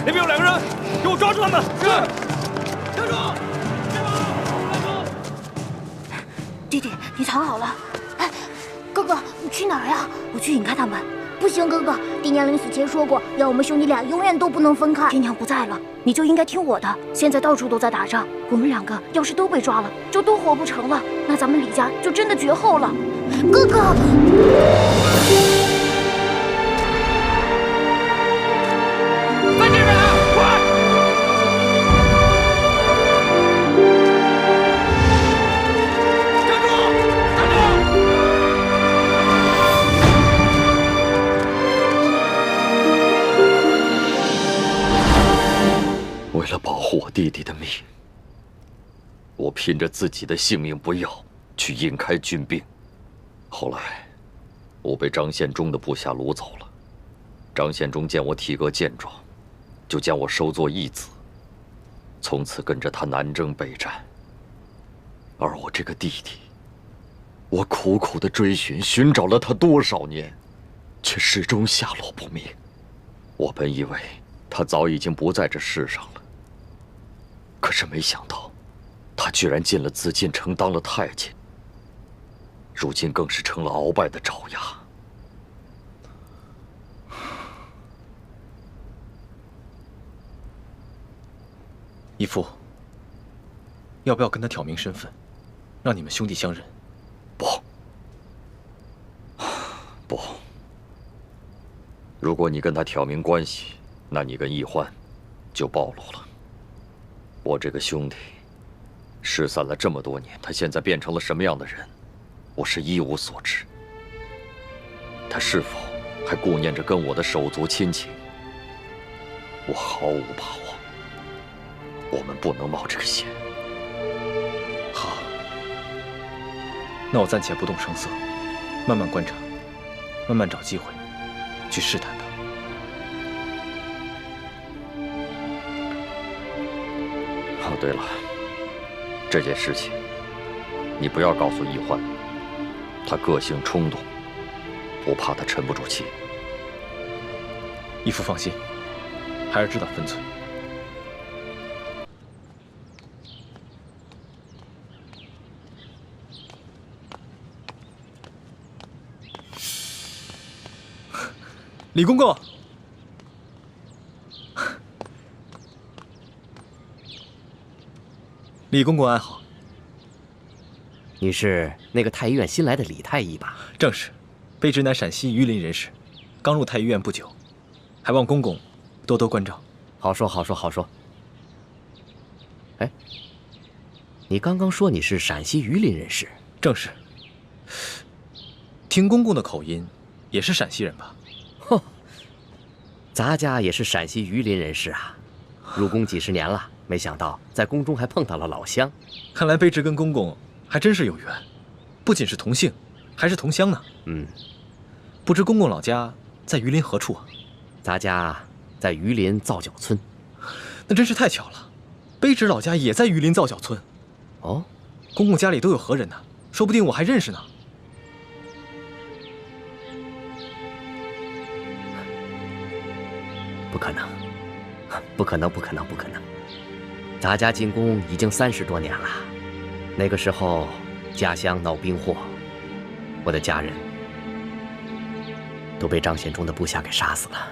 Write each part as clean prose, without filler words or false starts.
那边有2个人，给我抓住他们！是。站住！站住！弟弟，你藏好了。哎，哥哥，你去哪儿呀？我去引开他们。不行，哥哥，爹娘临死前说过，要我们兄弟俩永远都不能分开。爹娘不在了，你就应该听我的。现在到处都在打仗，我们2个要是都被抓了，就都活不成了，那咱们李家就真的绝后了。哥哥。在这边，快！站住！站住！为了保护我弟弟的命，我拼着自己的性命不要，去引开军兵。后来，我被张献忠的部下掳走了。张献忠见我体格健壮，就将我收作义子，从此跟着他南征北战。而我这个弟弟，我苦苦的追寻找了他多少年，却始终下落不明。我本以为他早已经不在这世上了，可是没想到，他居然进了紫禁城当了太监，如今更是成了鳌拜的爪牙。义父，要不要跟他挑明身份，让你们兄弟相认？不，如果你跟他挑明关系，那你跟易欢就暴露了。我这个兄弟失散了这么多年，他现在变成了什么样的人，我是一无所知。他是否还顾念着跟我的手足亲情，我毫无把握。我们不能冒这个险。好，那我暂且不动声色，慢慢观察，慢慢找机会去试探他。哦，对了，这件事情你不要告诉易欢，他个性冲动，我怕他沉不住气。义父放心，孩儿知道分寸。李公公，李公公安好。你是那个太医院新来的李太医吧？正是，卑职乃陕西榆林人士，刚入太医院不久，还望公公多多关照。好说好说好说。哎，你刚刚说你是陕西榆林人士？正是。听公公的口音，也是陕西人吧？哼，咱家也是陕西榆林人士啊，入宫几十年了，没想到在宫中还碰到了老乡。看来卑职跟公公还真是有缘，不仅是同姓，还是同乡呢。嗯，不知公公老家在榆林何处啊？咱家在榆林皂角村。那真是太巧了，卑职老家也在榆林皂角村。哦，公公家里都有何人呢？说不定我还认识呢。不可能，不可能，不可能，不可能！咱家进宫已经30多年了，那个时候家乡闹兵祸，我的家人都被张献忠的部下给杀死了。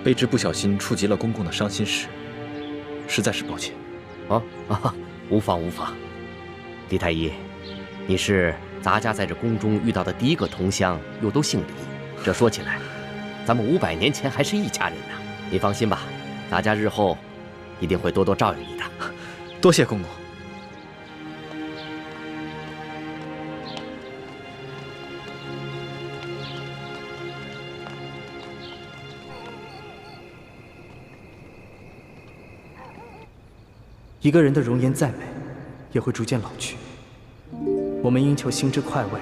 卑职不小心触及了公公的伤心事，实在是抱歉。无妨无妨。李太医，你是咱家在这宫中遇到的第一个同乡，又都姓李，这说起来，咱们500年前还是一家人呢。你放心吧，咱家日后一定会多多照应你的。多谢公公。一个人的容颜再美，也会逐渐老去。我们应求心之快慰，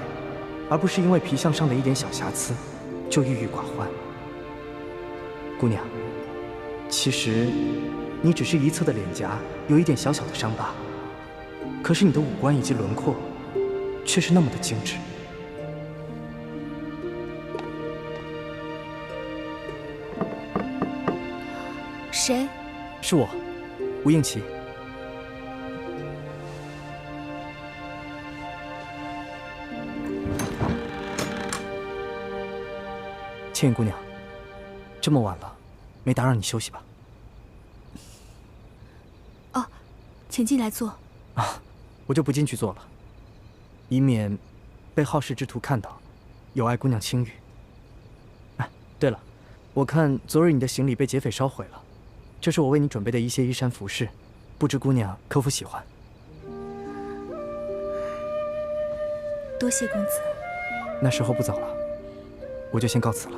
而不是因为皮相上的一点小瑕疵就郁郁寡欢。姑娘，其实你只是一侧的脸颊有一点小小的伤疤，可是你的五官以及轮廓却是那么的精致。谁？是我，吴应奇。倩影姑娘，这么晚了，没打扰你休息吧？哦，请进来坐。啊，我就不进去坐了，以免被好事之徒看到，有碍姑娘清誉。哎，对了，我看昨日你的行李被劫匪烧毁了，这是我为你准备的一些衣衫服饰，不知姑娘可否喜欢？多谢公子。那时候不早了，我就先告辞了。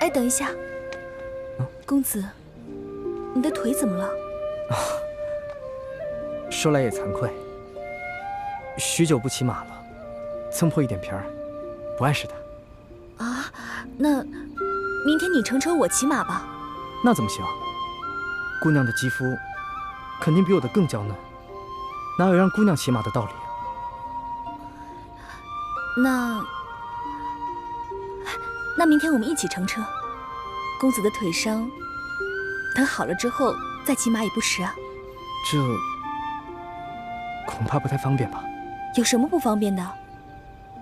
哎，等一下，公子，你的腿怎么了？说来也惭愧，许久不骑马了，蹭破一点皮儿，不碍事的。啊，那明天你乘车，我骑马吧。那怎么行？姑娘的肌肤肯定比我的更娇嫩，哪有让姑娘骑马的道理啊？那明天我们一起乘车。公子的腿伤，等好了之后再骑马也不迟啊。这恐怕不太方便吧？有什么不方便的？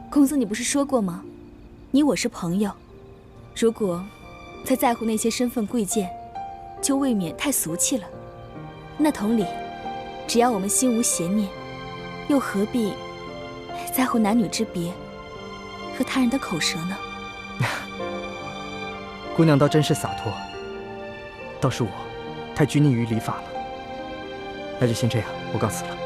公子，你不是说过吗？你我是朋友，如果再在乎那些身份贵贱，就未免太俗气了。那同理，只要我们心无邪念，又何必在乎男女之别和他人的口舌呢？姑娘倒真是洒脱，倒是我太拘泥于礼法了。那就先这样，我告辞了。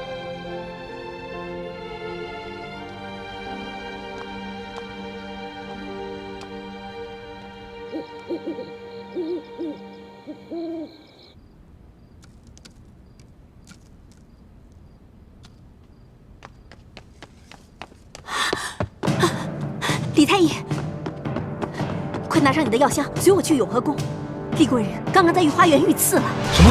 李太医，快拿上你的药箱，随我去永和宫。厉贵人刚刚在御花园遇刺了。什么？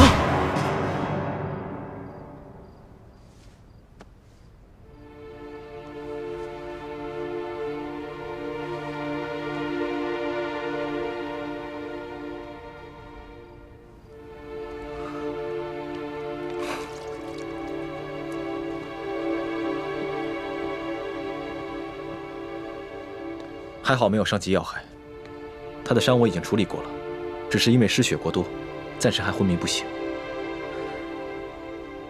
还好没有伤及要害，他的伤我已经处理过了，只是因为失血过多，暂时还昏迷不醒。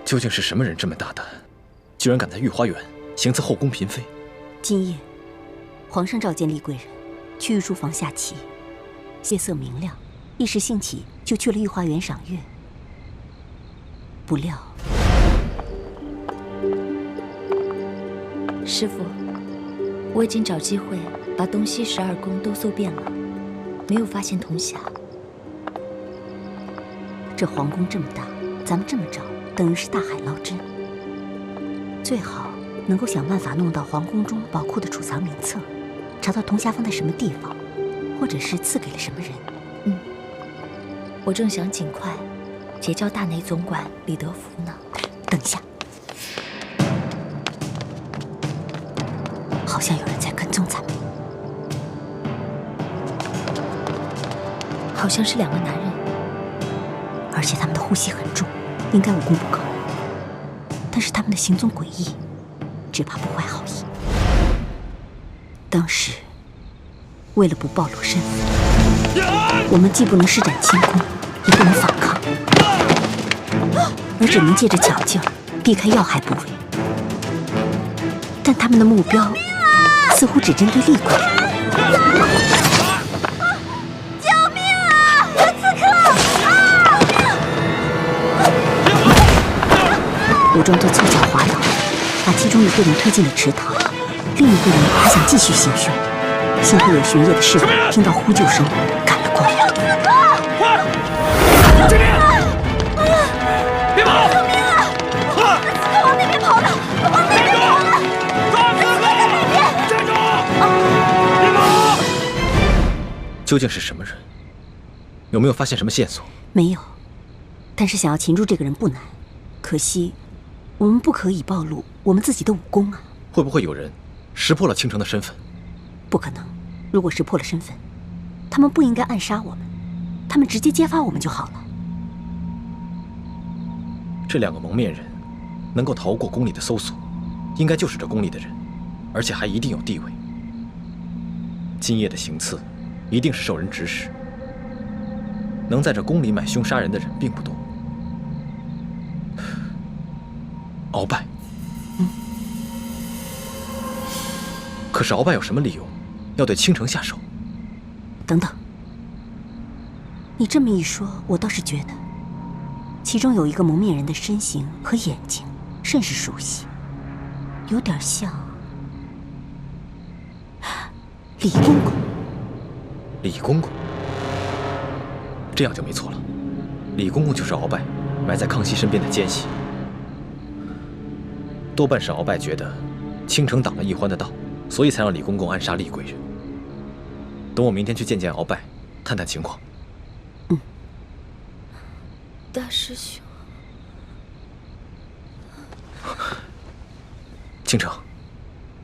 究竟是什么人这么大胆，居然敢在御花园行刺后宫嫔妃？今夜，皇上召见厉贵人，去御书房下棋。夜色明亮，一时兴起就去了御花园赏月。不料，师父，我已经找机会把东西12宫都搜遍了，没有发现铜匣。这皇宫这么大，咱们这么找，等于是大海捞针。最好能够想办法弄到皇宫中宝库的储藏名册，查到铜匣放在什么地方，或者是赐给了什么人。我正想尽快结交大内总管李德福呢。等一下，好像有人在跟踪咱们。好像是2个男人，而且他们的呼吸很重，应该武功不高。但是他们的行踪诡异，只怕不怀好意。当时，为了不暴露身份，我们既不能施展轻功，也不能反抗，而只能借着巧劲避开要害部位。但他们的目标似乎只针对厉贵人。我装作凑巧滑倒，把其中一个人推进了池塘，另一个人还想继续行凶。幸亏有巡夜的侍卫听到呼救声赶了过来。快！这边！别跑！救命啊！快！刺客往那边跑了！往那边跑了！抓刺客！在那边！站住！别跑！究竟是什么人？有没有发现什么线索？没有，但是想要擒住这个人不难，可惜我们不可以暴露我们自己的武功啊。会不会有人识破了倾城的身份？不可能，如果识破了身份，他们不应该暗杀我们，他们直接揭发我们就好了。这2个蒙面人能够逃过宫里的搜索，应该就是这宫里的人，而且还一定有地位。今夜的行刺，一定是受人指使。能在这宫里买凶杀人的人并不多。鳌拜，可是鳌拜有什么理由要对倾城下手？等等，你这么一说，我倒是觉得，其中有一个蒙面人的身形和眼睛甚是熟悉，有点像李公公。李公公，这样就没错了。李公公就是鳌拜埋在康熙身边的奸细，多半是鳌拜觉得倾城挡了奕欢的道，所以才让李公公暗杀厉贵人。等我明天去见见鳌拜，探探情况。大师兄，倾城，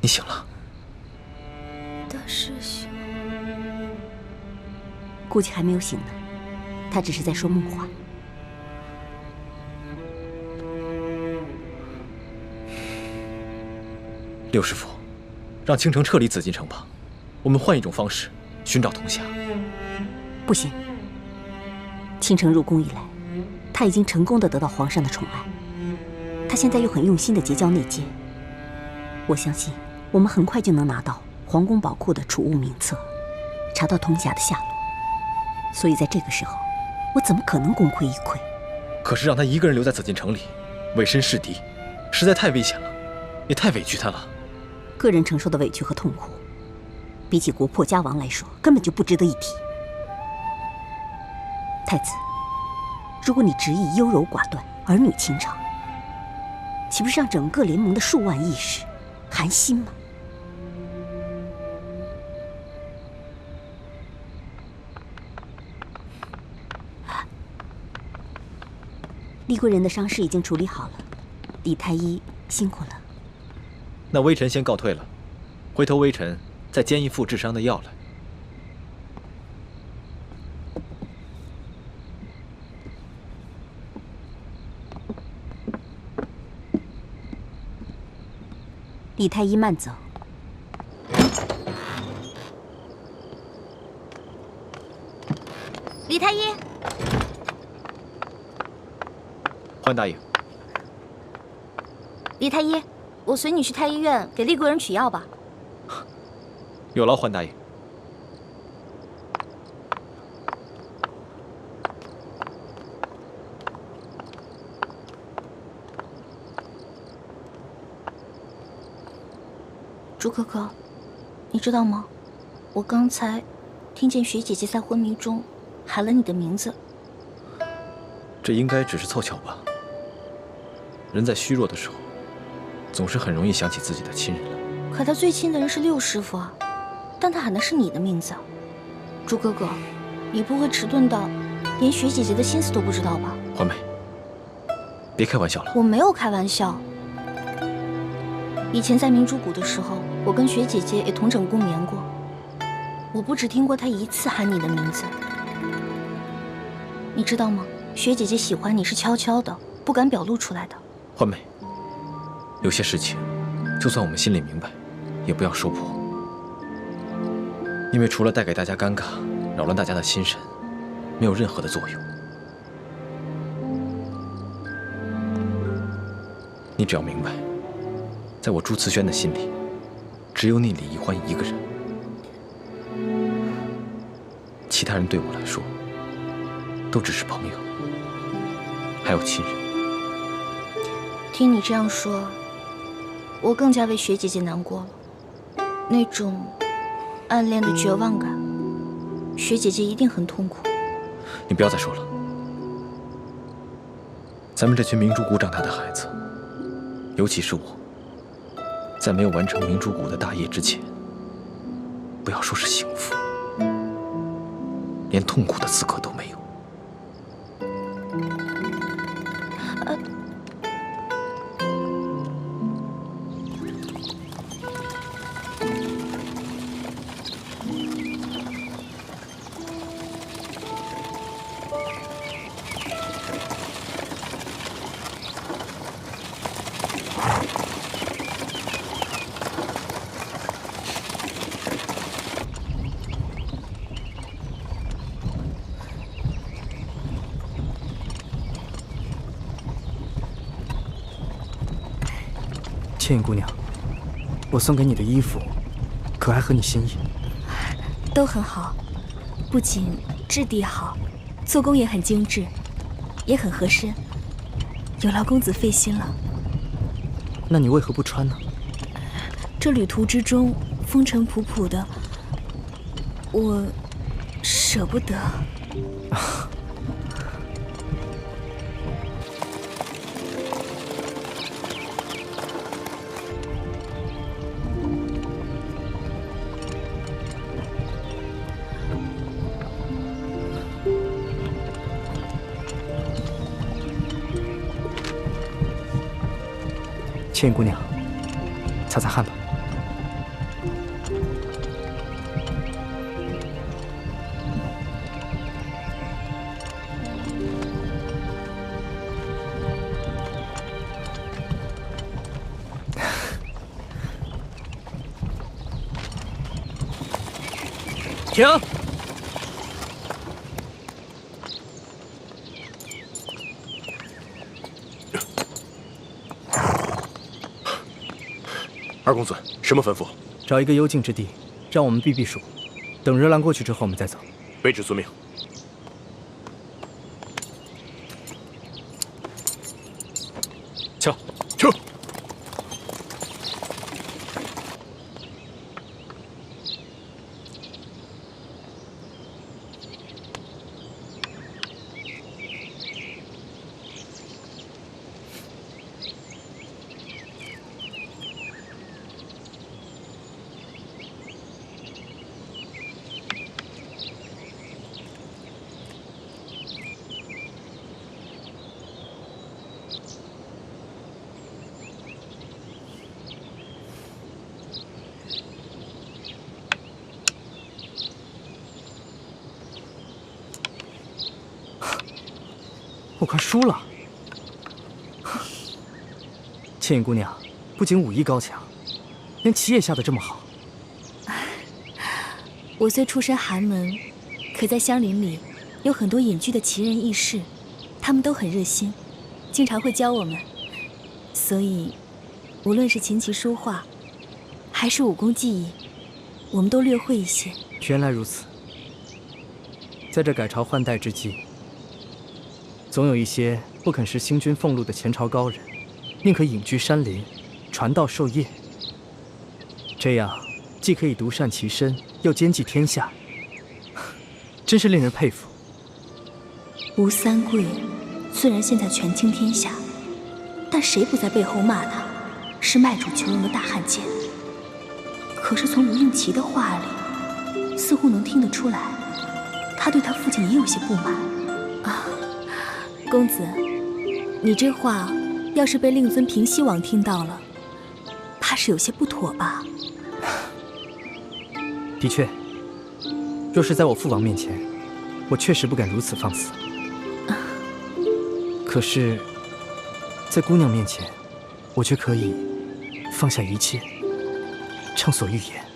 你醒了。大师兄，估计还没有醒呢，他只是在说梦话。六师傅，让倾城撤离紫禁城吧，我们换一种方式寻找童霞。不行，倾城入宫以来，他已经成功的得到皇上的宠爱，他现在又很用心的结交内奸，我相信我们很快就能拿到皇宫宝库的储物名册，查到童霞的下落。所以在这个时候，我怎么可能功亏一篑？可是让他一个人留在紫禁城里，委身侍敌，实在太危险了，也太委屈他了。个人承受的委屈和痛苦，比起国破家亡来说，根本就不值得一提。太子，如果你执意优柔寡断，儿女情长，岂不是让整个联盟的数万义士寒心吗？厉贵人的伤势已经处理好了，李太医辛苦了。那微臣先告退了，回头微臣再煎一副治伤的药来。李太医慢走。李太医，欢大爷。李太医，我随你去太医院给厉贵人取药吧。有劳欢大爷。朱可可，你知道吗？我刚才听见雪姐姐在昏迷中喊了你的名字。这应该只是凑巧吧。人在虚弱的时候，总是很容易想起自己的亲人了。可他最亲的人是六师傅啊，但他喊的是你的名字。朱哥哥，你不会迟钝到连雪姐姐的心思都不知道吧？欢梅，别开玩笑了。我没有开玩笑。以前在明珠谷的时候，我跟雪姐姐也同枕共眠过。我不只听过她一次喊你的名字。你知道吗？雪姐姐喜欢你是悄悄的，不敢表露出来的。欢梅，有些事情，就算我们心里明白，也不要说破，因为除了带给大家尴尬，扰乱大家的心神，没有任何的作用。你只要明白，在我朱慈轩的心里，只有你李易欢一个人，其他人对我来说，都只是朋友，还有亲人。听你这样说，我更加为雪姐姐难过了。那种暗恋的绝望感，雪姐姐一定很痛苦。你不要再说了。咱们这群明珠谷长大的孩子，尤其是我，在没有完成明珠谷的大业之前，不要说是幸福，连痛苦的资格都没有。倩影姑娘，我送给你的衣服，可还合你心意？都很好，不仅质地好，做工也很精致，也很合身，有劳公子费心了。那你为何不穿呢？这旅途之中风尘仆仆的，我舍不得。倩影姑娘，擦擦汗吧。停！二公子，什么吩咐？找一个幽静之地，让我们避避暑。等热浪过去之后，我们再走。卑职遵命。瞧，撤！我快输了。倩影姑娘不仅武艺高强，连棋也下得这么好。我虽出身寒门，可在乡邻里有很多隐居的奇人异士，他们都很热心，经常会教我们。所以，无论是琴棋书画，还是武功技艺，我们都略会一些。原来如此。在这改朝换代之际，总有一些不肯食新君俸禄的前朝高人，宁可隐居山林，传道授业。这样既可以独善其身，又兼济天下，真是令人佩服。吴三桂虽然现在权倾天下，但谁不在背后骂他是卖主求荣的大汉奸？可是从吴应奇的话里，似乎能听得出来，他对他父亲也有些不满啊。公子，你这话要是被令尊平西王听到了，怕是有些不妥吧？的确，若是在我父王面前，我确实不敢如此放肆。可是，在姑娘面前，我却可以放下一切，畅所欲言。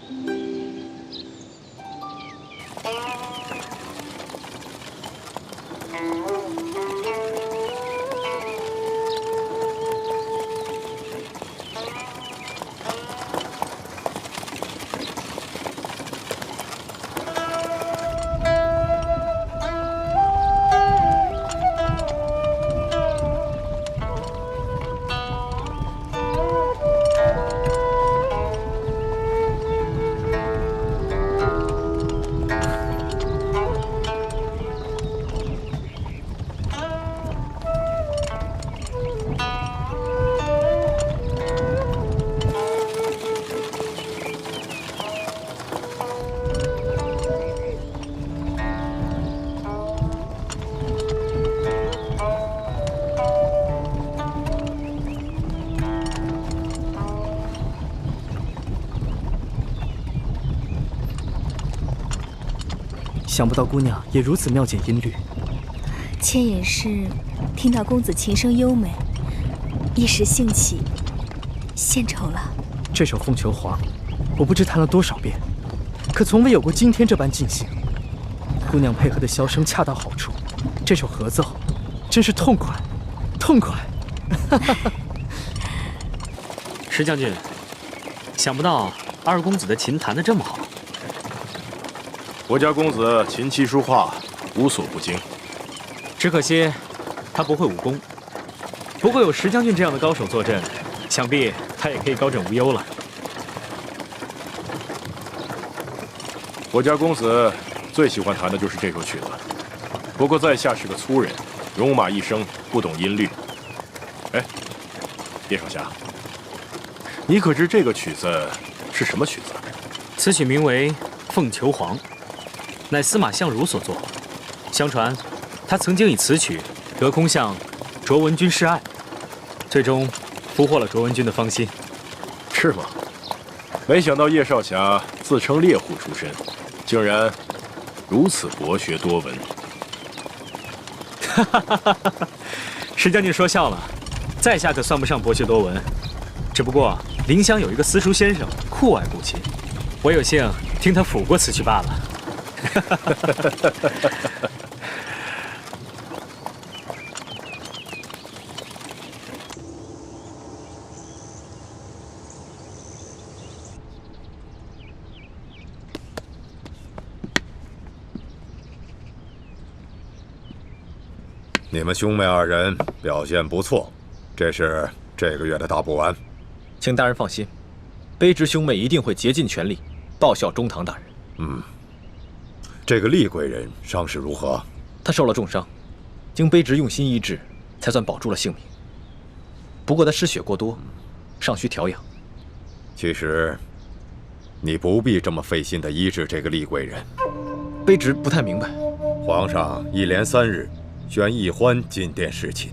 想不到姑娘也如此妙解音律。妾也是听到公子琴声优美，一时兴起，献丑了。这首《凤求凰》，我不知弹了多少遍，可从未有过今天这般尽兴。姑娘配合的箫声恰到好处，这首合奏真是痛快，痛快。石将军，想不到二公子的琴弹得这么好。我家公子琴棋书画无所不精，只可惜他不会武功。不过有石将军这样的高手坐镇，想必他也可以高枕无忧了。我家公子最喜欢弹的就是这首曲子。不过在下是个粗人，戎马一生，不懂音律。哎，叶少侠，你可知这个曲子是什么曲子？此曲名为《凤求凰》，乃司马相如所作。相传，他曾经以此曲得空向卓文君示爱，最终俘获了卓文君的芳心。是吗？没想到叶少侠自称猎户出身，竟然如此博学多闻。石将军说笑了，在下可算不上博学多闻，只不过临湘有一个私塾先生酷爱古琴，我有幸听他抚过此曲罢了。你们兄妹二人表现不错，这是这个月的大补丸。请大人放心，卑职兄妹一定会竭尽全力报效中堂大人。这个厉贵人伤势如何？他受了重伤，经卑职用心医治，才算保住了性命。不过他失血过多，尚需调养。其实，你不必这么费心地医治这个厉贵人。卑职不太明白。皇上一连3日宣奕欢进殿侍寝，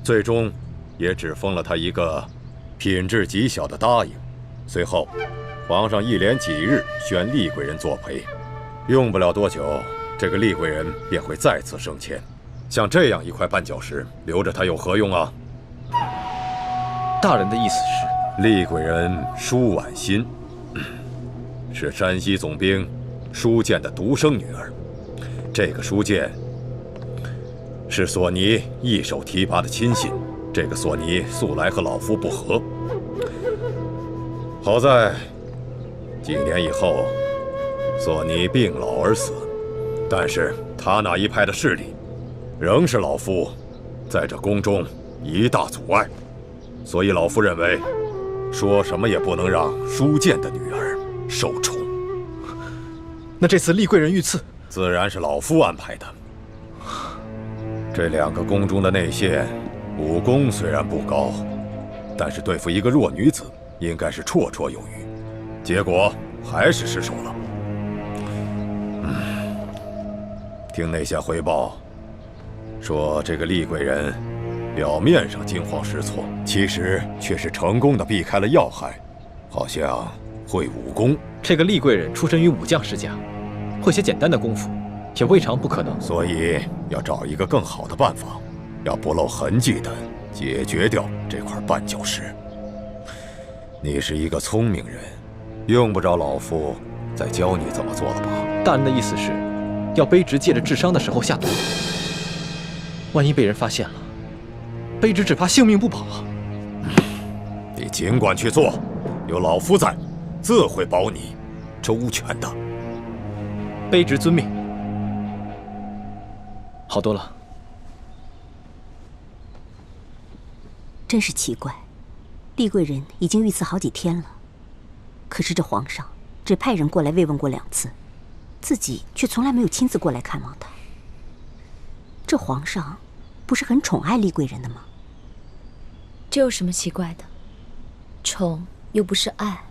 最终也只封了他一个品质极小的答应。随后，皇上一连几日宣厉贵人作陪，用不了多久，这个厉贵人便会再次升迁。像这样一块绊脚石，留着他有何用啊？大人的意思是，厉贵人舒婉心，是山西总兵舒建的独生女儿。这个舒建是索尼一手提拔的亲信，这个索尼素来和老夫不和。好在几年以后，索尼病老而死，但是他那一派的势力，仍是老夫在这宫中一大阻碍。所以老夫认为，说什么也不能让舒建的女儿受宠。那这次厉贵人遇刺，自然是老夫安排的。这2个宫中的内线，武功虽然不高，但是对付一个弱女子，应该是绰绰有余。结果还是失手了。听内线回报，说这个厉贵人表面上惊慌失措，其实却是成功的避开了要害，好像会武功。这个厉贵人出身于武将世家，会些简单的功夫，也未尝不可能。所以要找一个更好的办法，要不露痕迹的解决掉这块绊脚石。你是一个聪明人，用不着老夫再教你怎么做了吧？大人的意思是，要卑职借着治伤的时候下毒，万一被人发现了，卑职只怕性命不保啊！你尽管去做，有老夫在，自会保你周全的。卑职遵命。好多了。真是奇怪，厉贵人已经遇刺好几天了，可是这皇上只派人过来慰问过2次，自己却从来没有亲自过来看望他。这皇上不是很宠爱厉贵人的吗？这有什么奇怪的？宠又不是爱。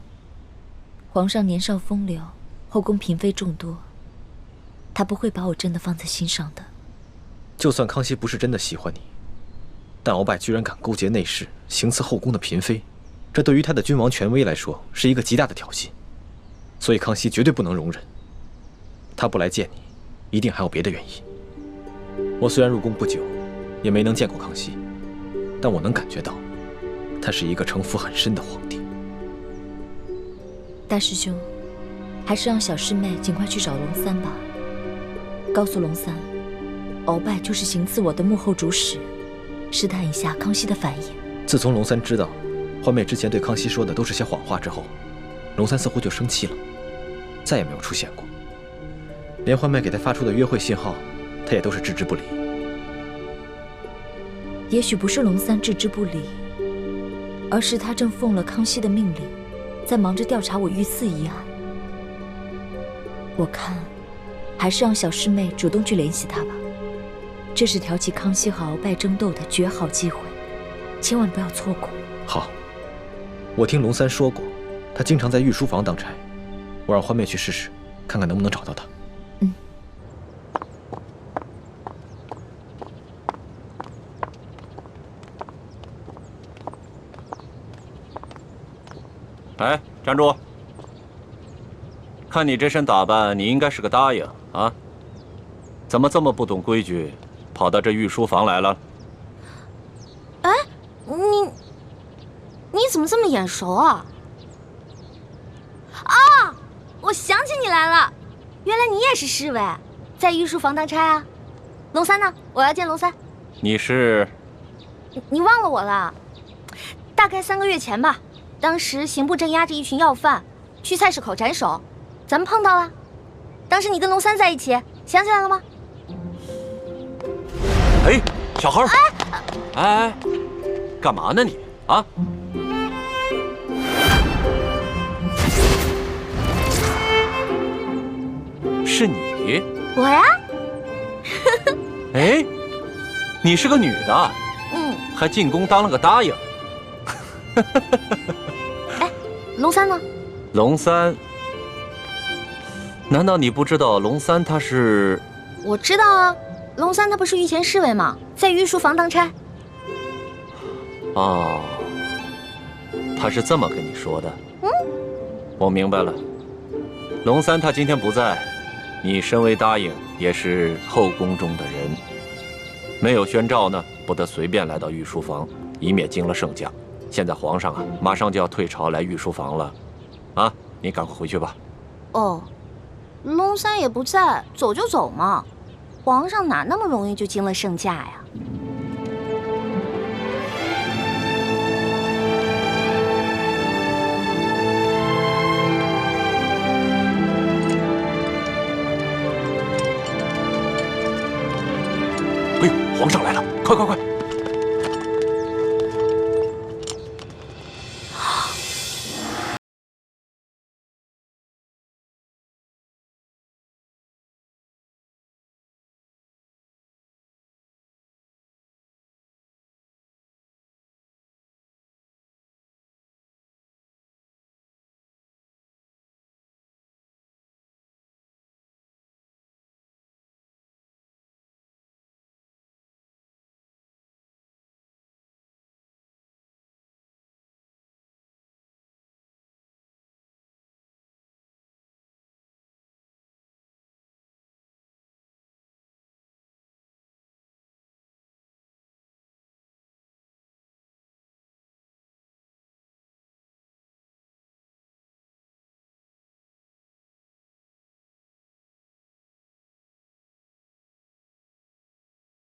皇上年少风流，后宫嫔妃众多，他不会把我真的放在心上的。就算康熙不是真的喜欢你，但鳌拜居然敢勾结内侍，行刺后宫的嫔妃，这对于他的君王权威来说是一个极大的挑衅，所以康熙绝对不能容忍。他不来见你，一定还有别的原因。我虽然入宫不久，也没能见过康熙，但我能感觉到，他是一个城府很深的皇帝。大师兄，还是让小师妹尽快去找龙三吧，告诉龙三，鳌拜就是行刺我的幕后主使，试探一下康熙的反应。自从龙三知道欢妹之前对康熙说的都是些谎话之后，龙三似乎就生气了，再也没有出现过。连欢妹给他发出的约会信号，他也都是置之不理。也许不是龙三置之不理，而是他正奉了康熙的命令，在忙着调查我御赐一案。我看，还是让小师妹主动去联系他吧。这是挑起康熙和鳌拜争斗的绝好机会，千万不要错过。好，我听龙三说过，他经常在御书房当差，我让欢妹去试试，看看能不能找到他。哎，站住！看你这身打扮，你应该是个答应啊？怎么这么不懂规矩，跑到这御书房来了？哎，你怎么这么眼熟啊？啊，我想起你来了，原来你也是侍卫，在御书房当差啊？龙三呢？我要见龙三。你是？你忘了我了？大概3个月前吧。当时刑部正押着一群要犯，去菜市口斩首，咱们碰到了。当时你跟龙三在一起，想起来了吗？哎，小孩儿，哎，干嘛呢你啊？是你？我呀？哎，你是个女的，还进宫当了个答应。哎，龙三呢？龙三？难道你不知道龙三他是？我知道啊，龙三他不是御前侍卫吗？在御书房当差。哦，他是这么跟你说的。我明白了。龙三他今天不在，你身为答应，也是后宫中的人，没有宣诏呢，不得随便来到御书房，以免惊了圣驾。现在皇上啊，马上就要退朝来御书房了，啊，你赶快回去吧。哦，龙三也不在，走就走嘛，皇上哪那么容易就惊了圣驾呀？哎呦，皇上来了，快快快！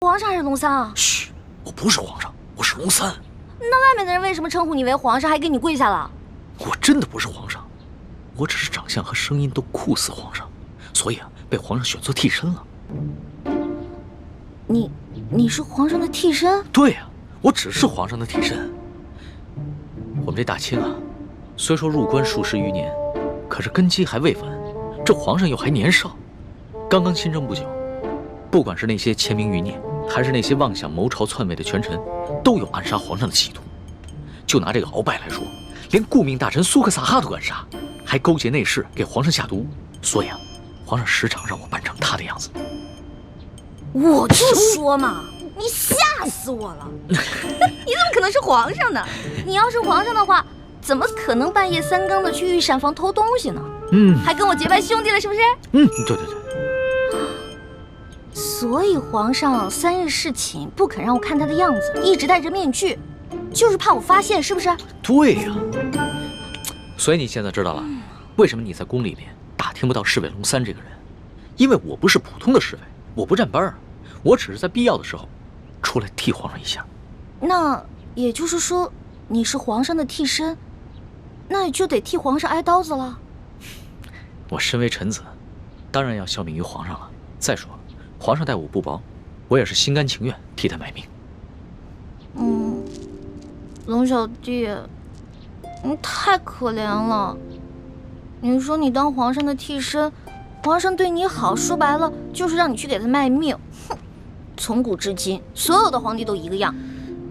皇上还是龙三啊？嘘，我不是皇上，我是龙三。那外面的人为什么称呼你为皇上，还给你跪下了？我真的不是皇上，我只是长相和声音都酷似皇上，所以啊，被皇上选做替身了。你是皇上的替身？对呀，我只是皇上的替身。我们这大清啊，虽说入关数十余年，可是根基还未稳，这皇上又还年少，刚刚亲政不久。不管是那些签名余孽，还是那些妄想谋朝篡位的权臣，都有暗杀皇上的企图。就拿这个鳌拜来说，连顾命大臣苏克萨哈都敢杀，还勾结内侍给皇上下毒。所以啊，皇上时常让我扮成他的样子。我就说嘛，你吓死我了！你怎么可能是皇上呢？你要是皇上的话，怎么可能半夜3更的去御膳房偷东西呢？还跟我结拜兄弟了，是不是？对对对。所以皇上3日侍寝，不肯让我看他的样子，一直戴着面具，就是怕我发现，是不是？对呀。所以你现在知道了，为什么你在宫里面打听不到侍卫龙三这个人？因为我不是普通的侍卫，我不站班儿，我只是在必要的时候出来替皇上一下。那也就是说，你是皇上的替身，那就得替皇上挨刀子了。我身为臣子，当然要效命于皇上了。再说，皇上待我不薄，我也是心甘情愿替他卖命。龙小弟，你太可怜了。你说你当皇上的替身，皇上对你好，说白了就是让你去给他卖命。哼，从古至今，所有的皇帝都一个样，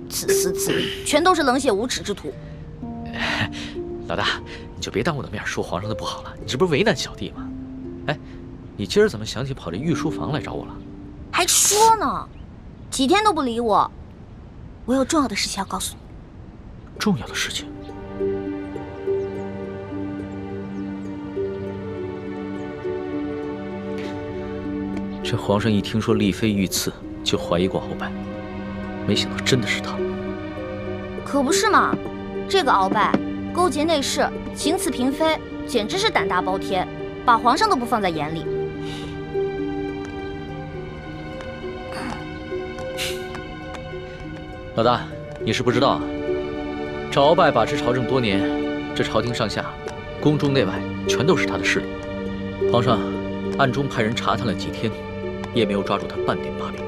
自私自利，全都是冷血无耻之徒。老大，你就别当我的面说皇上的不好了，你这不是为难小弟吗？哎，你今儿怎么想起跑这御书房来找我了？还说呢，几天都不理我。我有重要的事情要告诉你。重要的事情？这皇上一听说丽妃遇刺，就怀疑过鳌拜，没想到真的是他。可不是嘛，这个鳌拜勾结内侍，行刺嫔妃，简直是胆大包天，把皇上都不放在眼里。老大，你是不知道啊，这鳌拜把持朝政多年，这朝廷上下、宫中内外全都是他的势力。皇上暗中派人查探了几天，也没有抓住他半点把柄。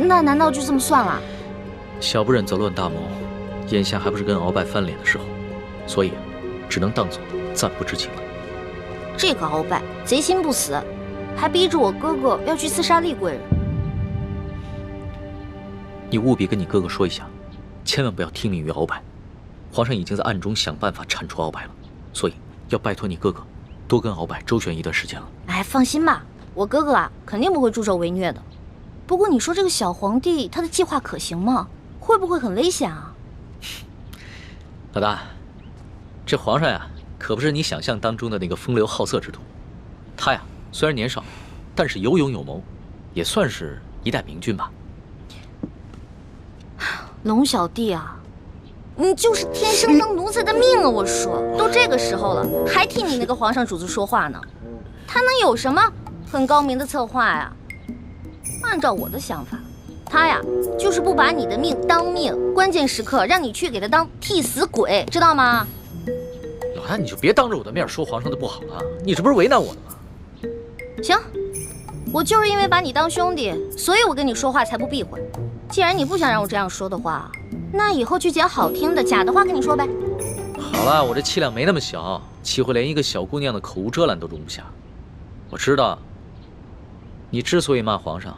那难道就这么算了？小不忍则乱大谋，眼下还不是跟鳌拜翻脸的时候，所以只能当作暂不知情了。这个鳌拜贼心不死，还逼着我哥哥要去刺杀厉贵人。你务必跟你哥哥说一下，千万不要听命于鳌拜。皇上已经在暗中想办法铲除鳌拜了，所以要拜托你哥哥多跟鳌拜周旋一段时间了。哎，放心吧，我哥哥啊肯定不会助纣为虐的。不过你说这个小皇帝他的计划可行吗？会不会很危险啊？老大，这皇上呀，可不是你想象当中的那个风流好色之徒。他呀虽然年少，但是有勇有谋，也算是一代明君吧。龙小弟啊，你就是天生当奴才的命啊！我说，都这个时候了，还替你那个皇上主子说话呢，他能有什么很高明的策划呀？按照我的想法，他呀就是不把你的命当命，关键时刻让你去给他当替死鬼，知道吗？老大，你就别当着我的面说皇上的不好了，你这不是为难我的吗？行，我就是因为把你当兄弟，所以我跟你说话才不避讳。既然你不想让我这样说的话，那以后就捡好听的假的话跟你说呗。好了，我这气量没那么小，岂会连一个小姑娘的口无遮拦都容不下？我知道，你之所以骂皇上，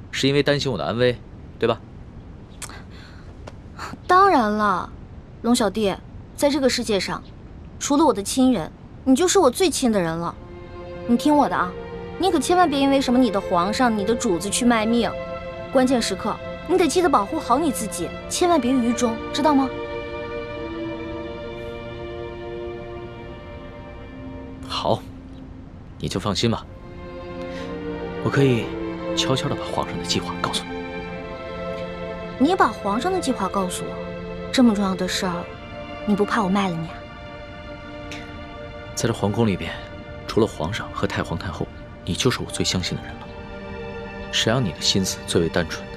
是因为担心我的安危，对吧？当然了，龙小弟，在这个世界上，除了我的亲人，你就是我最亲的人了。你听我的啊，你可千万别因为什么你的皇上、你的主子去卖命，关键时刻你得记得保护好你自己，千万别于衷，知道吗？好，你就放心吧，我可以悄悄地把皇上的计划告诉你。你把皇上的计划告诉我，这么重要的事儿，你不怕我卖了你啊？在这皇宫里边，除了皇上和太皇太后，你就是我最相信的人了。谁让你的心思最为单纯的？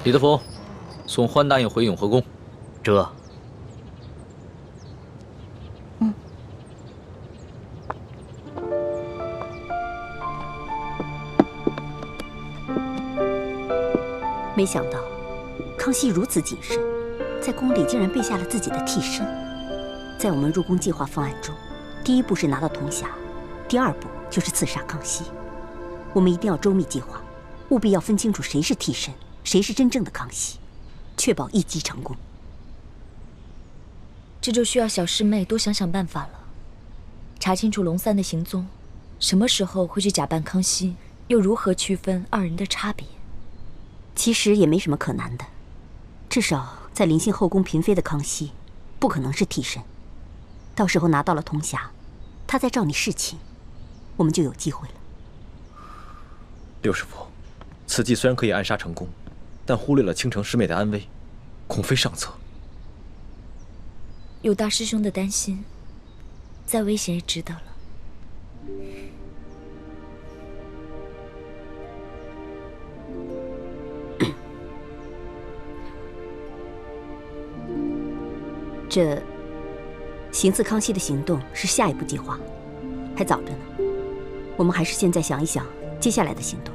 李德福，送欢答应回永和宫。这。没想到，康熙如此谨慎，在宫里竟然备下了自己的替身。在我们入宫计划方案中，第一步是拿到铜匣，第二步就是刺杀康熙。我们一定要周密计划，务必要分清楚谁是替身，谁是真正的康熙，确保一击成功。这就需要小师妹多想想办法了，查清楚龙三的行踪，什么时候会去假扮康熙，又如何区分二人的差别？其实也没什么可难的，至少在临幸后宫嫔妃的康熙，不可能是替身。到时候拿到了铜匣，他再召你侍寝，我们就有机会了。六师傅，此计虽然可以暗杀成功，但忽略了倾城师妹的安危，恐非上策。有大师兄的担心，再危险也值得了。这行刺康熙的行动是下一步计划，还早着呢。我们还是现在想一想接下来的行动。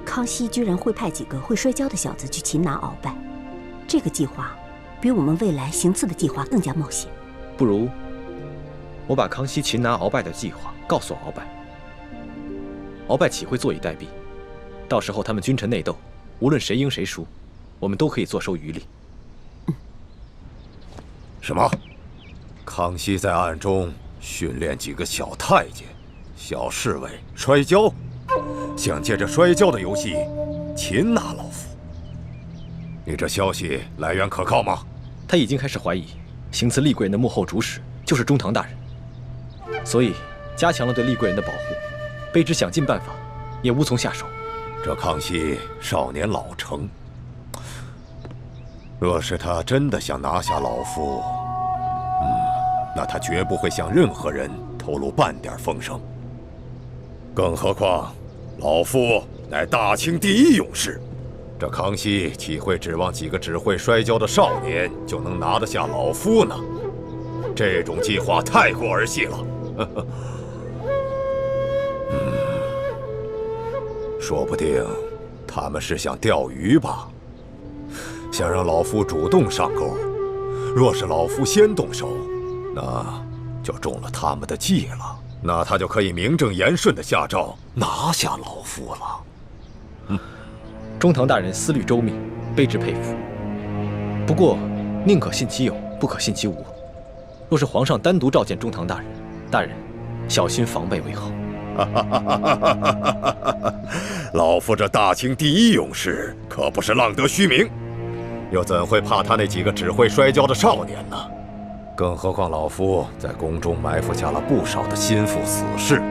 康熙居然会派几个会摔跤的小子去擒拿鳌拜，这个计划比我们未来行刺的计划更加冒险。不如我把康熙擒拿鳌拜的计划告诉鳌拜，鳌拜岂会坐以待毙？到时候他们君臣内斗，无论谁赢谁输，我们都可以坐收渔利。什么？康熙在暗中训练几个小太监、小侍卫摔跤，想借着摔跤的游戏擒拿老夫。你这消息来源可靠吗？他已经开始怀疑行刺厉贵人的幕后主使就是中堂大人，所以加强了对厉贵人的保护。卑职想尽办法，也无从下手。这康熙少年老成，若是他真的想拿下老夫，那他绝不会向任何人透露半点风声。更何况，老夫乃大清第一勇士，这康熙岂会指望几个只会摔跤的少年就能拿得下老夫呢？这种计划太过儿戏了。说不定他们是想钓鱼吧，想让老夫主动上钩。若是老夫先动手，那就中了他们的计了，那他就可以名正言顺地下诏拿下老夫了。中堂大人思虑周密，卑职佩服。不过，宁可信其有，不可信其无。若是皇上单独召见中堂大人，大人小心防备为好。老夫这大清第一勇士可不是浪得虚名，又怎会怕他那几个只会摔跤的少年呢？更何况老夫在宫中埋伏下了不少的心腹死士。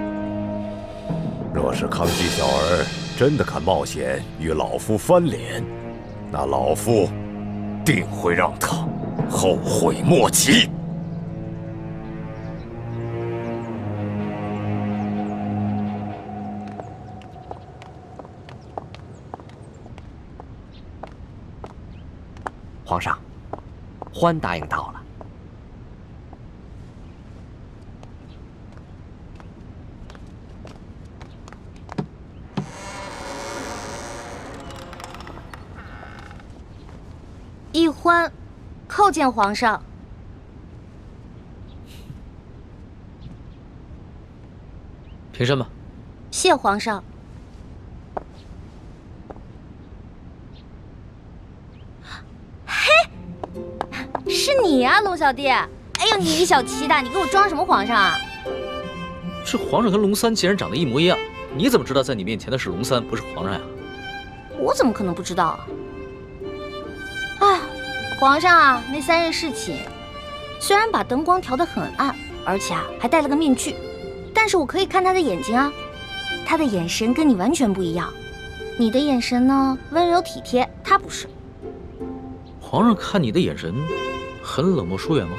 若是康熙小儿真的敢冒险与老夫翻脸，那老夫定会让他后悔莫及。皇上，欢答应到了。奕欢，叩见皇上。凭什么？谢皇上。是你呀，龙小弟！哎呦，你一小气的，你给我装什么皇上啊？这皇上跟龙三竟然长得一模一样，你怎么知道在你面前的是龙三，不是皇上呀？我怎么可能不知道啊？哎，皇上啊，那3日侍寝，虽然把灯光调得很暗，而且还戴了个面具，但是我可以看他的眼睛啊，他的眼神跟你完全不一样。你的眼神呢，温柔体贴，他不是。皇上看你的眼神很冷漠疏远吗？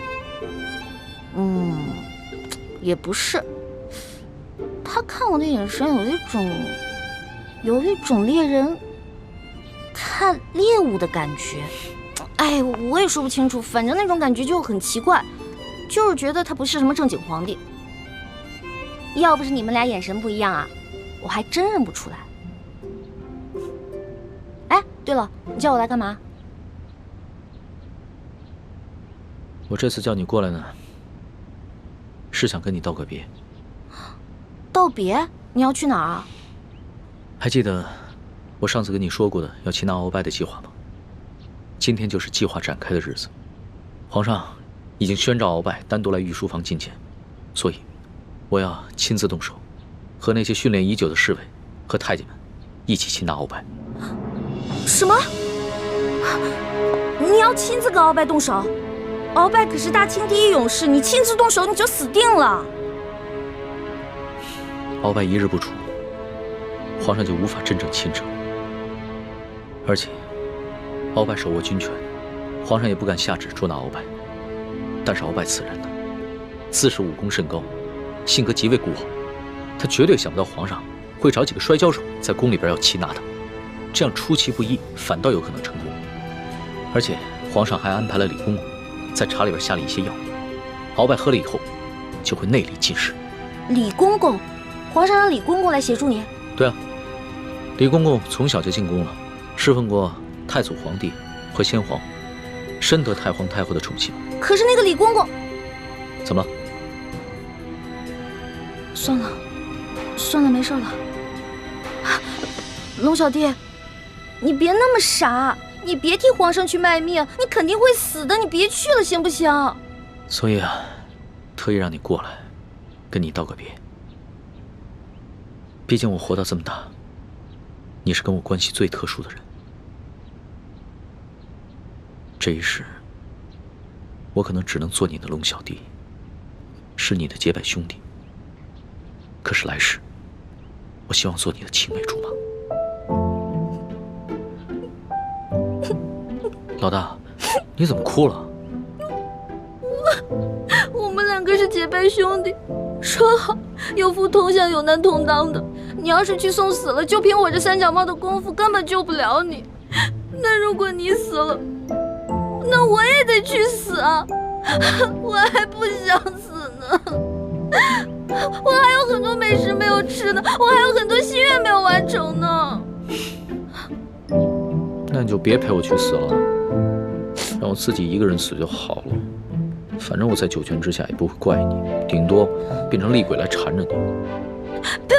也不是。他看我的眼神有一种猎人看猎物的感觉。哎，我也说不清楚，反正那种感觉就很奇怪，就是觉得他不是什么正经皇帝。要不是你们俩眼神不一样啊，我还真认不出来。哎，对了，你叫我来干嘛？我这次叫你过来呢，是想跟你道个别。道别？你要去哪儿啊？还记得我上次跟你说过的要擒拿鳌拜的计划吗？今天就是计划展开的日子。皇上已经宣召鳌拜单独来御书房觐见，所以我要亲自动手，和那些训练已久的侍卫和太监们一起擒拿鳌拜。什么？你要亲自跟鳌拜动手？鳌拜可是大清第一勇士，你亲自动手你就死定了。鳌拜一日不出，皇上就无法真正亲政。而且，鳌拜手握军权，皇上也不敢下旨捉拿鳌拜。但是鳌拜此人呢，自恃武功甚高，性格极为孤傲，他绝对想不到皇上会找几个摔跤手在宫里边要擒拿他，这样出其不意，反倒有可能成功。而且皇上还安排了李公公在茶里边下了一些药，鳌拜喝了以后，就会内力尽失。李公公，皇上让李公公来协助你。对啊，李公公从小就进宫了，侍奉过太祖皇帝和先皇，深得太皇太后的宠幸。可是那个李公公，怎么了？算了，算了，没事了。龙小弟，你别那么傻，你别替皇上去卖命，你肯定会死的，你别去了，行不行？所以啊，特意让你过来，跟你道个别。毕竟我活到这么大，你是跟我关系最特殊的人。这一世，我可能只能做你的龙小弟，是你的结拜兄弟。可是来世，我希望做你的青梅竹马。老大，你怎么哭了？我们两个是结拜兄弟，说好有福同享，有难同当的。你要是去送死了，就凭我这三脚猫的功夫，根本救不了你。那如果你死了，那我也得去死啊！我还不想死呢，我还有很多美食没有吃呢，我还有很多心愿没有完成呢。那你就别陪我去死了，让我自己一个人死就好了。反正我在九泉之下也不会怪你，顶多变成厉鬼来缠着你。呸！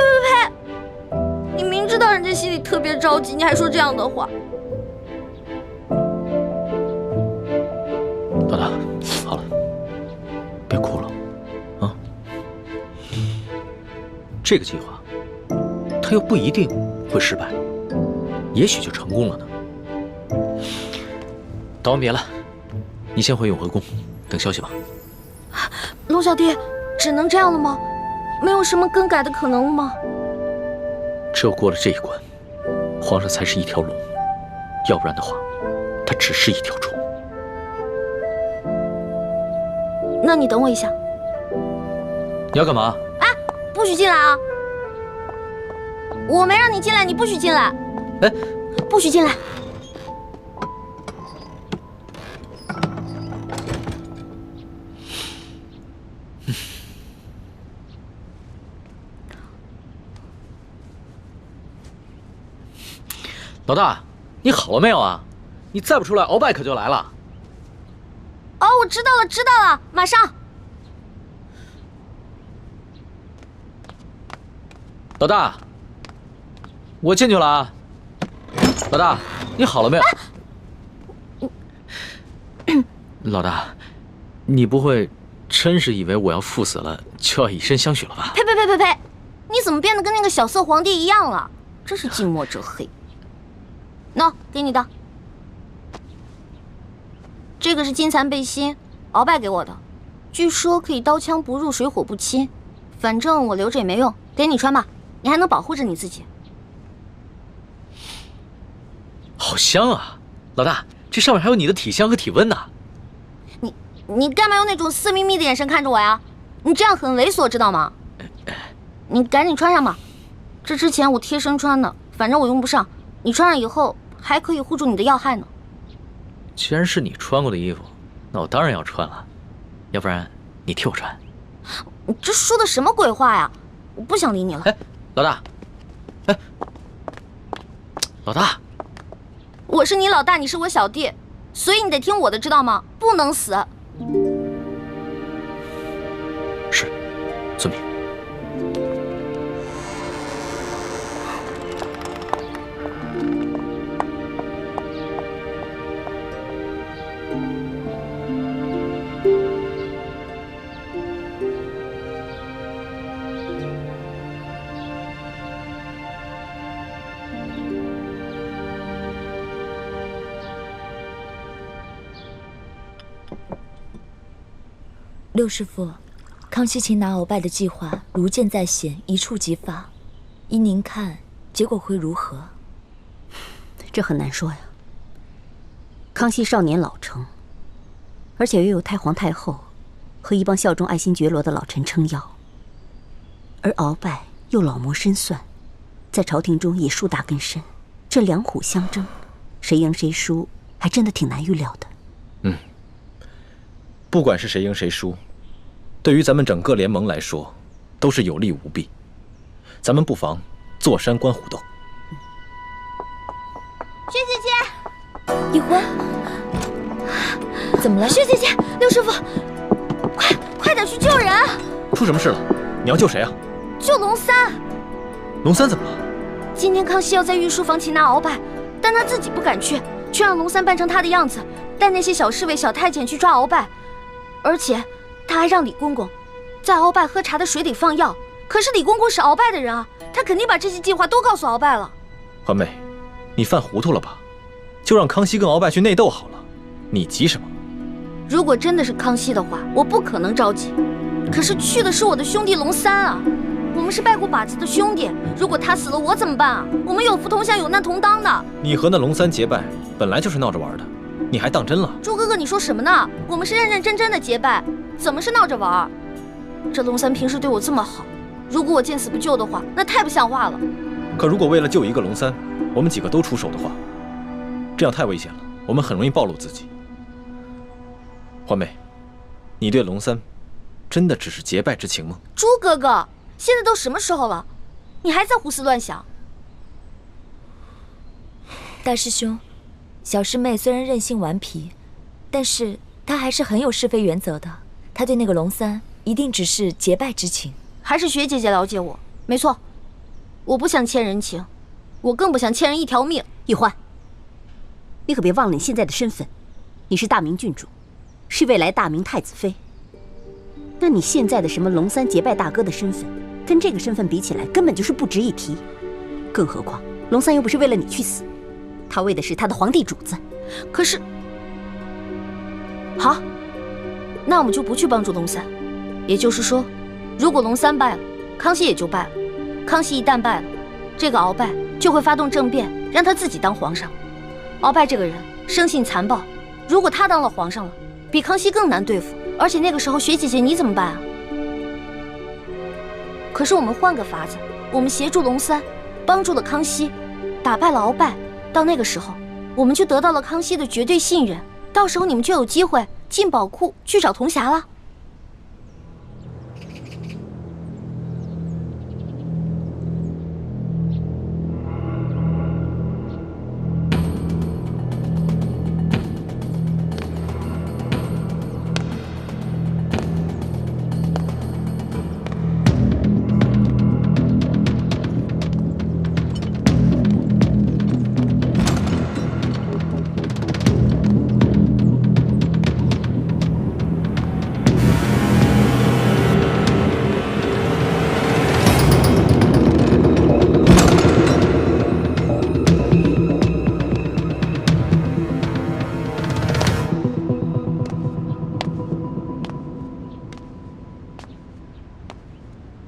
你明知道人家心里特别着急，你还说这样的话。老大，好了，别哭了，啊！这个计划，它又不一定会失败，也许就成功了呢。道完别了，你先回永和宫，等消息吧。龙小弟，只能这样了吗？没有什么更改的可能了吗？只有过了这一关，皇上才是一条龙，要不然的话，他只是一条虫。那你等我一下。你要干嘛？哎，不许进来啊！我没让你进来，你不许进来。哎，不许进来。老大，你好了没有啊？你再不出来，鳌拜可就来了。哦，我知道了，知道了，马上。老大，我进去了啊。老大，你好了没有？老大，你不会真是以为我要赴死了就要以身相许了吧？呸！你怎么变得跟那个小色皇帝一样了？真是近墨者黑。喏，给你的。这个是金蚕背心，鳌拜给我的，据说可以刀枪不入，水火不侵。反正我留着也没用，给你穿吧，你还能保护着你自己。好香啊，老大，这上面还有你的体香和体温呢。你干嘛用那种色眯眯的眼神看着我呀？你这样很猥琐，知道吗？你赶紧穿上吧，这之前我贴身穿的，反正我用不上，你穿上以后还可以护住你的要害呢。既然是你穿过的衣服，那我当然要穿了，要不然你替我穿。你这说的什么鬼话呀？我不想理你了。哎，老大，哎，老大，我是你老大，你是我小弟，所以你得听我的，知道吗？不能死。是，遵命。六师傅，康熙擒拿鳌拜的计划如箭在弦，一触即发。依您看，结果会如何？这很难说呀。康熙少年老成，而且又有太皇太后和一帮效忠爱新觉罗的老臣撑腰，而鳌拜又老谋深算，在朝廷中也树大根深，这两虎相争，谁赢谁输，还真的挺难预料的。不管是谁赢谁输，对于咱们整个联盟来说，都是有利无弊。咱们不妨坐山观虎斗。薛姐姐，一欢，怎么了？薛姐姐，刘师傅，快点去救人！出什么事了？你要救谁啊？救龙三。龙三怎么了？今天康熙要在御书房擒拿鳌拜，但他自己不敢去，却让龙三扮成他的样子，带那些小侍卫、小太监去抓鳌拜，而且他还让李公公在鳌拜喝茶的水里放药。可是李公公是鳌拜的人啊，他肯定把这些计划都告诉鳌拜了。环妹，你犯糊涂了吧？就让康熙跟鳌拜去内斗好了，你急什么？如果真的是康熙的话，我不可能着急。可是去的是我的兄弟龙三啊，我们是拜过把子的兄弟，如果他死了，我怎么办啊？我们有福同享，有难同当的。你和那龙三结拜，本来就是闹着玩的，你还当真了？朱哥哥，你说什么呢？我们是认认真真的结拜，怎么是闹着玩？这龙三平时对我这么好，如果我见死不救的话，那太不像话了。可如果为了救一个龙三，我们几个都出手的话，这样太危险了，我们很容易暴露自己。环妹，你对龙三真的只是结拜之情吗？朱哥哥，现在都什么时候了，你还在胡思乱想？大师兄，小师妹虽然任性顽皮，但是她还是很有是非原则的。她对那个龙三一定只是结拜之情。还是薛姐姐了解我，没错，我不想欠人情，我更不想欠人一条命。玉欢，你可别忘了你现在的身份，你是大明郡主，是未来大明太子妃。那你现在的什么龙三结拜大哥的身份，跟这个身份比起来，根本就是不值一提。更何况龙三又不是为了你去死，他为的是他的皇帝主子。可是，好，那我们就不去帮助龙三。也就是说，如果龙三败了，康熙也就败了。康熙一旦败了，这个鳌拜就会发动政变，让他自己当皇上。鳌拜这个人生性残暴，如果他当了皇上了，比康熙更难对付。而且那个时候，薛姐姐你怎么办啊？可是我们换个法子，我们协助龙三，帮助了康熙，打败了鳌拜。到那个时候，我们就得到了康熙的绝对信任。到时候你们就有机会进宝库去找铜匣了。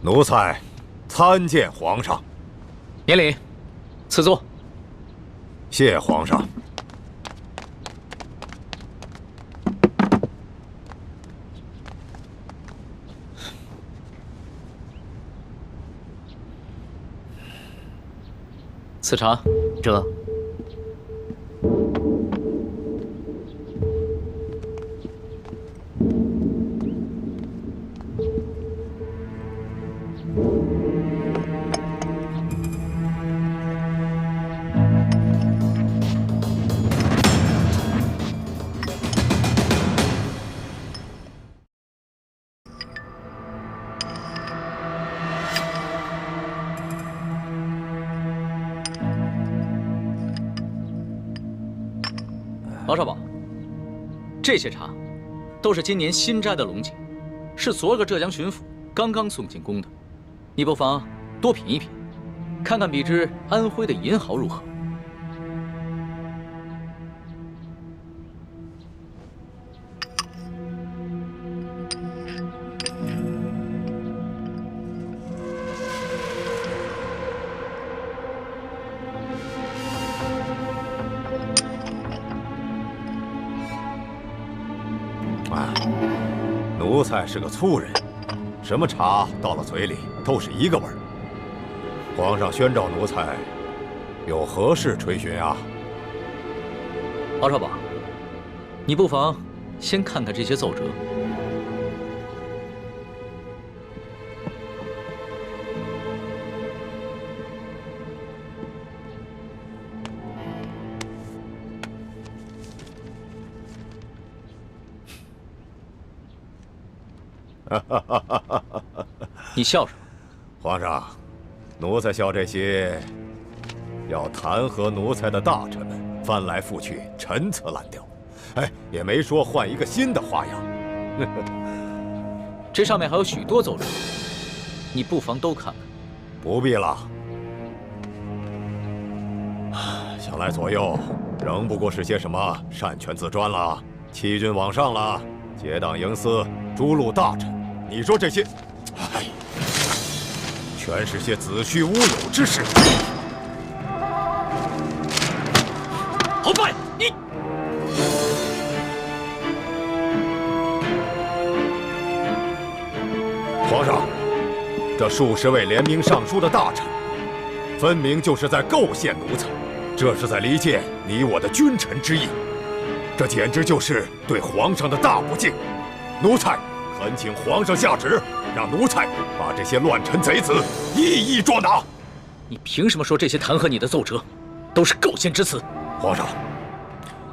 奴才参见皇上。免礼，赐座。谢皇上。此茶，这。王少保，这些茶都是今年新摘的龙井，是昨个浙江巡抚刚刚送进宫的，你不妨多品一品，看看比之安徽的银毫如何？奴才是个粗人，什么茶到了嘴里都是一个味儿。皇上宣召奴才，有何事垂询啊？敖少保，你不妨先看看这些奏折。你笑什么？皇上，奴才笑这些要弹劾奴才的大臣们翻来覆去，陈词滥调，哎，也没说换一个新的花样。这上面还有许多奏折，你不妨都看看。不必了，想来左右仍不过是些什么擅权自专啦、欺君罔上啦、结党营私、诛戮大臣。你说这些，哎，全是些子虚乌有之事。鳌拜，你皇上，这数十位联名上书的大臣，分明就是在构陷奴才，这是在离间你我的君臣之义，这简直就是对皇上的大不敬。奴才恳请皇上下旨，让奴才把这些乱臣贼子一一捉拿。你凭什么说这些弹劾你的奏折都是构陷之词？皇上，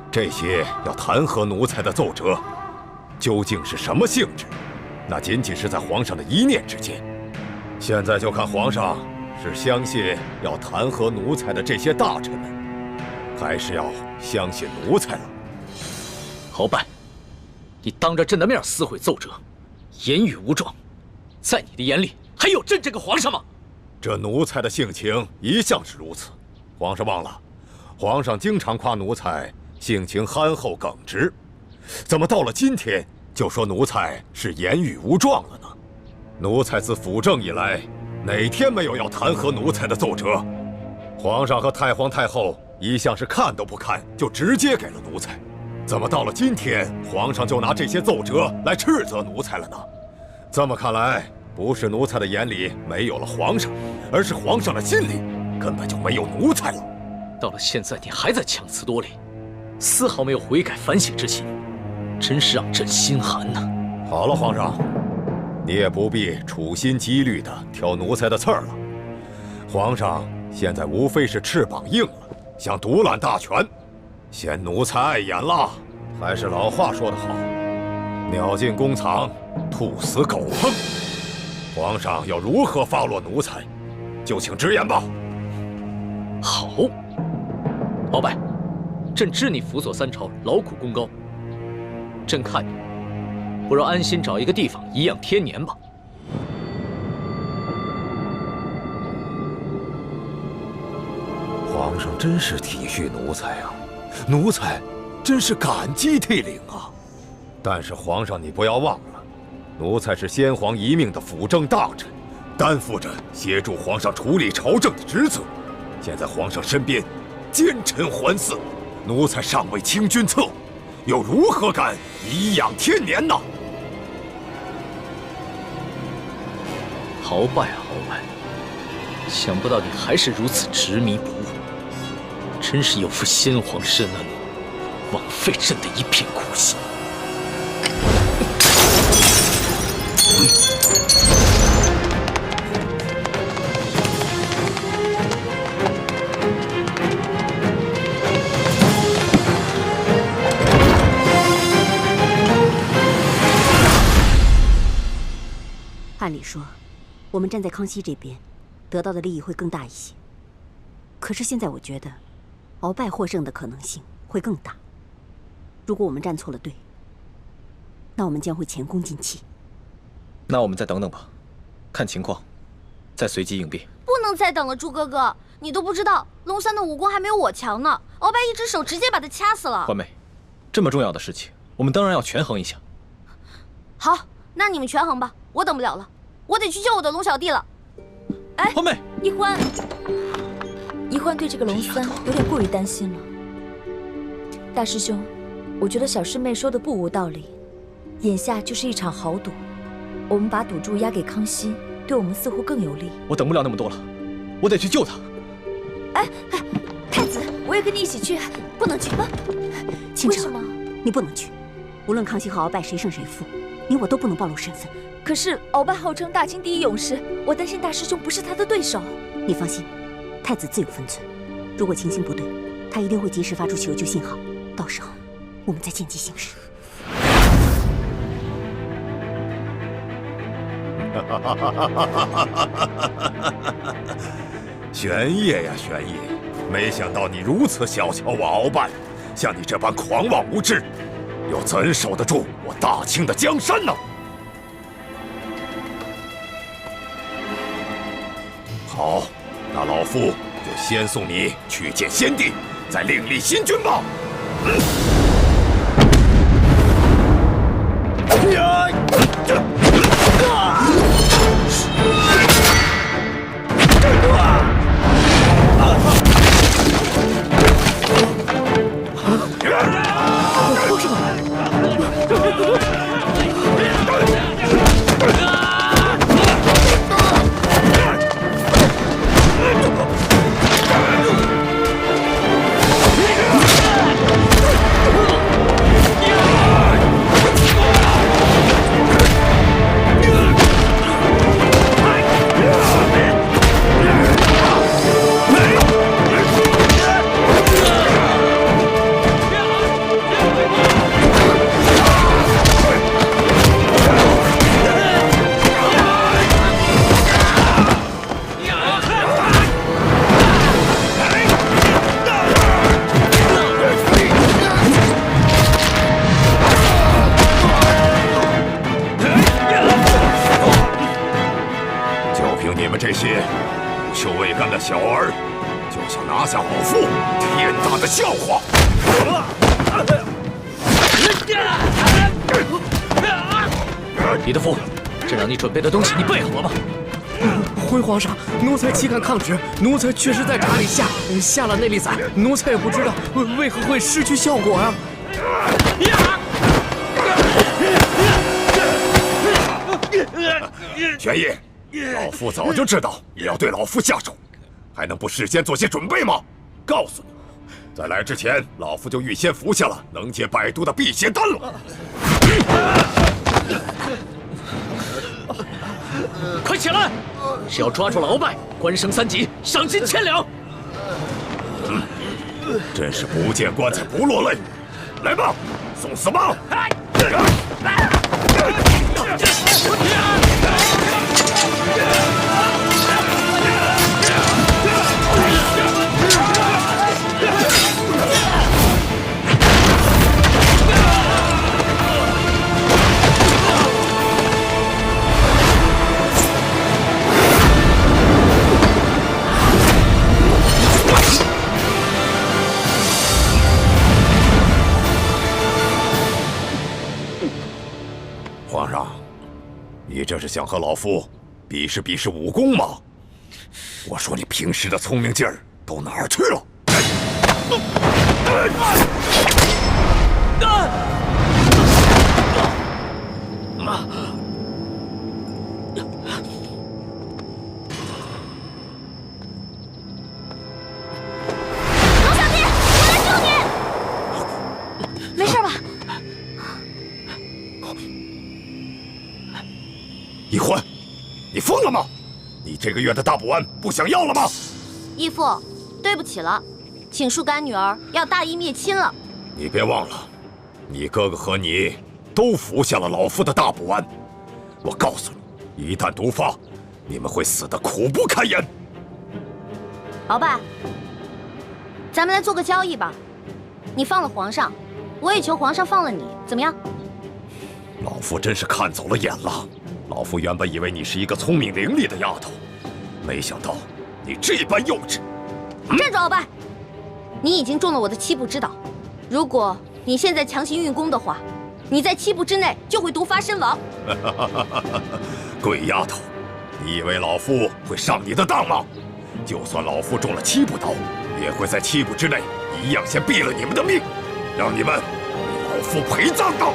这些要弹劾奴才的奏折，究竟是什么性质？那仅仅是在皇上的一念之间。现在就看皇上是相信要弹劾奴才的这些大臣们，还是要相信奴才了。鳌拜，你当着朕的面撕毁奏折，言语无状，在你的眼里还有朕这个皇上吗？这奴才的性情一向是如此，皇上忘了，皇上经常夸奴才性情憨厚耿直，怎么到了今天就说奴才是言语无状了呢？奴才自辅政以来，哪天没有要弹劾奴才的奏折？皇上和太皇太后一向是看都不看就直接给了奴才，怎么到了今天，皇上就拿这些奏折来斥责奴才了呢？这么看来，不是奴才的眼里没有了皇上，而是皇上的心里根本就没有奴才了。到了现在，你还在强词夺理，丝毫没有悔改反省之心，真是让朕心寒呐！好了，皇上，你也不必处心积虑地挑奴才的刺儿了。皇上现在无非是翅膀硬了，想独揽大权，嫌奴才碍眼了。还是老话说得好，鸟进弓藏，兔死狗烹。皇上要如何发落奴才，就请直言吧。好，鳌拜，朕知你辅佐三朝，劳苦功高，朕看你不如安心找一个地方颐养天年吧。皇上真是体恤奴才啊，奴才真是感激涕零啊。但是皇上，你不要忘了，奴才是先皇遗命的辅政大臣，担负着协助皇上处理朝政的职责。现在皇上身边奸臣环伺，奴才尚未清君侧，又如何敢颐养天年呢？鳌拜啊，鳌拜，想不到你还是如此执迷不悟，真是有负先皇深恩，枉费朕的一片苦心。按理说，我们站在康熙这边，得到的利益会更大一些。可是现在我觉得，鳌拜获胜的可能性会更大。如果我们站错了队，那我们将会前功尽弃。那我们再等等吧，看情况，再随机应变。不能再等了，朱哥哥，你都不知道，龙三的武功还没有我强呢。鳌拜一只手直接把他掐死了。欢妹，这么重要的事情，我们当然要权衡一下。好，那你们权衡吧，我等不了了，我得去救我的龙小弟了。哎，欢妹，一欢，一欢对这个龙三有点过于担心了。大师兄，我觉得小师妹说的不无道理。眼下就是一场豪赌，我们把赌注押给康熙，对我们似乎更有利。我等不了那么多了，我得去救他。哎，太子，我也跟你一起去。不能去吗？倾城，为什么？你不能去。无论康熙和鳌拜谁胜谁负，你我都不能暴露身份。可是鳌拜号称大清第一勇士，我担心大师兄不是他的对手。你放心，太子自有分寸。如果情形不对，他一定会及时发出求救信号，到时候我们再见机行事。玄烨呀，玄烨，没想到你如此小瞧我鳌拜，像你这般狂妄无知，又怎守得住我大清的江山呢？好，那老夫就先送你去见先帝，再另立新君吧。这些不羞未干的小儿，就想拿下老夫，天大的笑话！李德福，这让你准备的东西你备好了吗？回皇上，奴才岂敢抗旨？奴才确实在闸里下了内力散，奴才也不知道为何会失去效果啊！玄烨，老夫早就知道你要对老夫下手，还能不事先做些准备吗？告诉你，在来之前，老夫就预先服下了能解百毒的辟邪丹了。快起来！是要抓住了鳌拜，官升3级，赏金1000两。真是不见棺材不落泪。来吧，送死吧！皇上，你这是想和老夫比试比试武功吗？我说你平时的聪明劲儿都哪儿去了？龙小弟，我来救你！没事吧？易欢，你疯了吗？你这个月的大补丸不想要了吗？义父，对不起了，请恕干女儿要大义灭亲了。你别忘了，你哥哥和你都服下了老夫的大补丸。我告诉你，一旦毒发，你们会死得苦不堪言。鳌拜，咱们来做个交易吧，你放了皇上，我也求皇上放了你，怎么样？老夫真是看走了眼了。老夫原本以为你是一个聪明伶俐的丫头，没想到你这般幼稚。站住，鳌拜！你已经中了我的7步之道，如果你现在强行运功的话，你在7步之内就会毒发身亡。鬼丫头，你以为老夫会上你的当吗？就算老夫中了7步刀，也会在7步之内一样先毙了你们的命，让你们为老夫陪葬的。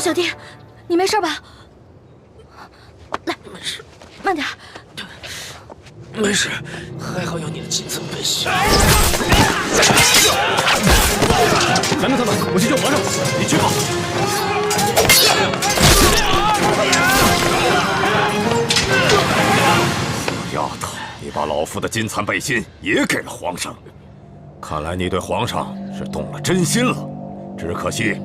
小弟，你没事吧？来，慢点。没事，还好有你的金层背心。拦住他们，我去救皇上。你去吧。小丫头，你把老夫的金蚕背心也给了皇上，看来你对皇上是动了真心了。只可惜，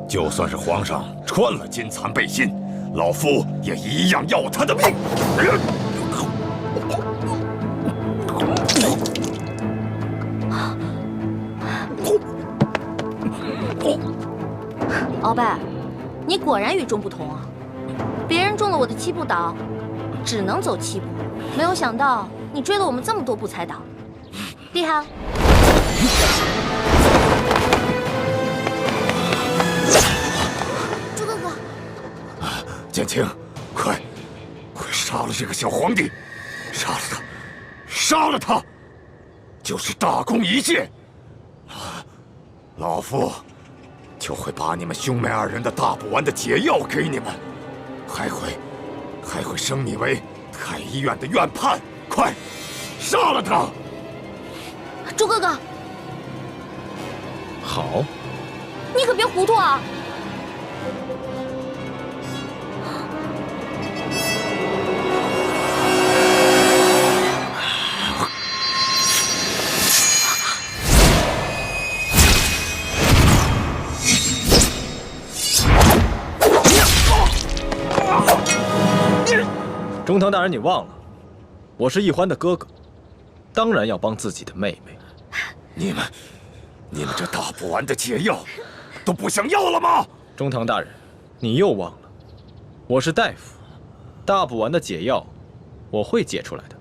就算是皇上穿了金蚕背心，老夫也一样要他的命。鳌拜，你果然与众不同啊！别人中了我的7步倒，只能走7步，没有想到你追了我们这么多步才倒，厉害！朱哥哥，简青，快杀了这个小皇帝，杀了他，杀了他，就是大功一件，老夫就会把你们兄妹2人的大补丸的解药给你们，还会升你为太医院的院判。快，杀了他！朱哥哥，好，你可别糊涂啊！中堂大人，你忘了，我是奕欢的哥哥，当然要帮自己的妹妹。你们这大补丸的解药都不想要了吗？中堂大人，你又忘了，我是大夫，大补丸的解药我会解出来的。